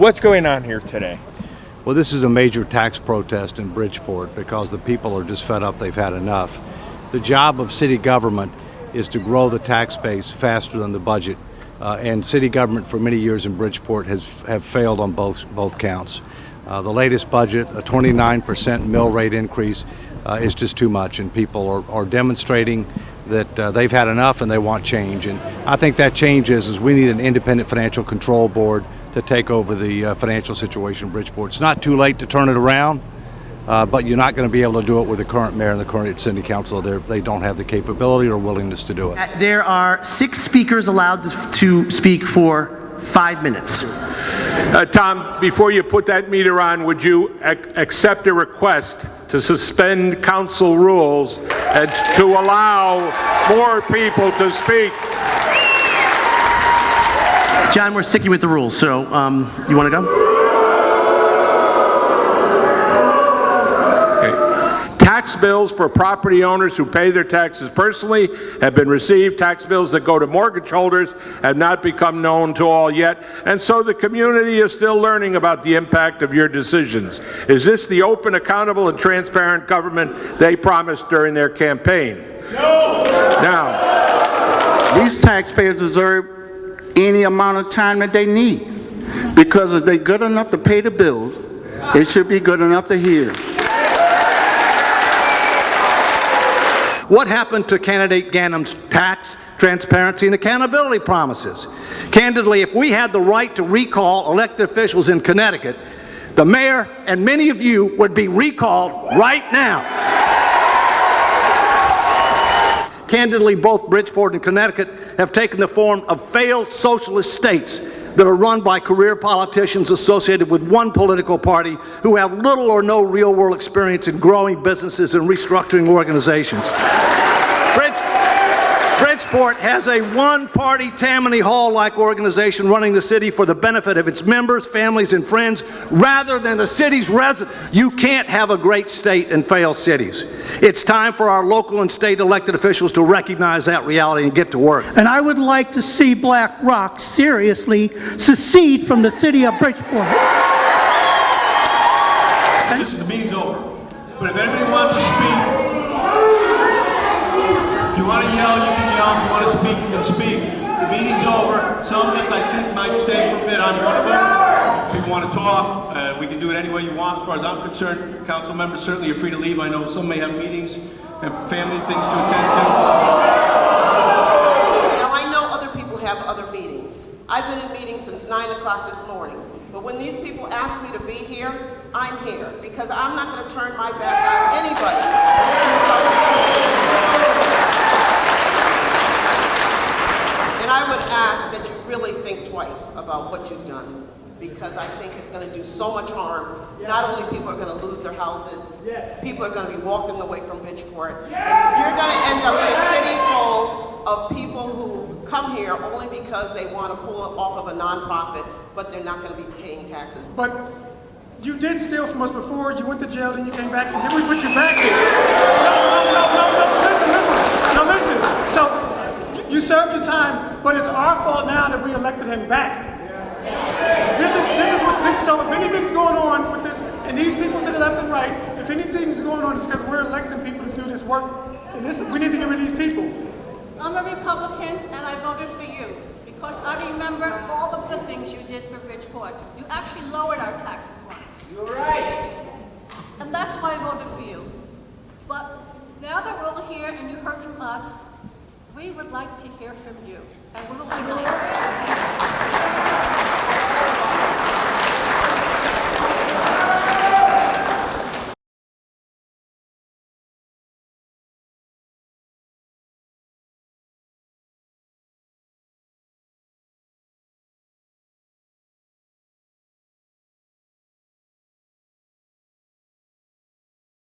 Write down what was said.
What's going on here today? Well, this is a major tax protest in Bridgeport because the people are just fed up. They've had enough. The job of city government is to grow the tax base faster than the budget. And city government for many years in Bridgeport have failed on both counts. The latest budget, a 29% mill rate increase, is just too much, and people are demonstrating that they've had enough and they want change. And I think that change is we need an independent financial control board to take over the financial situation in Bridgeport. It's not too late to turn it around, but you're not going to be able to do it with the current mayor and the current city council. They don't have the capability or willingness to do it. There are 6 speakers allowed to speak for 5 minutes. Tom, before you put that meter on, would you accept a request to suspend council rules and to allow more people to speak? John, we're sticking with the rules, so you want to go? Tax bills for property owners who pay their taxes personally have been received. Tax bills that go to mortgage holders have not become known to all yet, and so the community is still learning about the impact of your decisions. Is this the open, accountable, and transparent government they promised during their campaign? No! Now, these taxpayers deserve any amount of time that they need, because if they're good enough to pay the bills, it should be good enough to hear. What happened to candidate Ganem's tax, transparency, and accountability promises? Candidly, if we had the right to recall elected officials in Connecticut, the mayor and many of you would be recalled right now. Candidly, both Bridgeport and Connecticut have taken the form of failed socialist states that are run by career politicians associated with one political party who have little or no real-world experience in growing businesses and restructuring organizations. Bridgeport has a one-party Tammany Hall-like organization running the city for the benefit of its members, families, and friends, rather than the city's residents. You can't have a great state and fail cities. It's time for our local and state elected officials to recognize that reality and get to work. And I would like to see Black Rock seriously secede from the city of Bridgeport. Listen, the meeting's over. But if anybody wants to speak, if you want to yell, you can yell. If you want to speak, you can speak. The meeting's over. Some of us, I think, might stay for a bit. I'm one of them. If you want to talk, we can do it any way you want. As far as I'm concerned, council members certainly are free to leave. I know some may have meetings and family things to attend to. Now, I know other people have other meetings. I've been in meetings since 9 o'clock this morning. But when these people ask me to be here, I'm here. Because I'm not going to turn my back on anybody. And I would ask that you really think twice about what you've done, because I think it's going to do so much harm. Not only people are going to lose their houses, people are going to be walking away from Bridgeport, and you're going to end up in a city full of people who come here only because they want to pull it off of a nonprofit, but they're not going to be paying taxes. But you did steal from us before, you went to jail, then you came back, and then we put you back here. No, listen. So, you served your time, but it's our fault now that we elected him back. So if anything's going on with this, and these people to the left and right, if anything's going on, it's because we're electing people to do this work. And we need to get rid of these people. I'm a Republican, and I voted for you because I remember all the good things you did for Bridgeport. You actually lowered our taxes once. You're right. And that's why I voted for you. But now that we're all here and you heard from us, we would like to hear from you. And we'll be nice.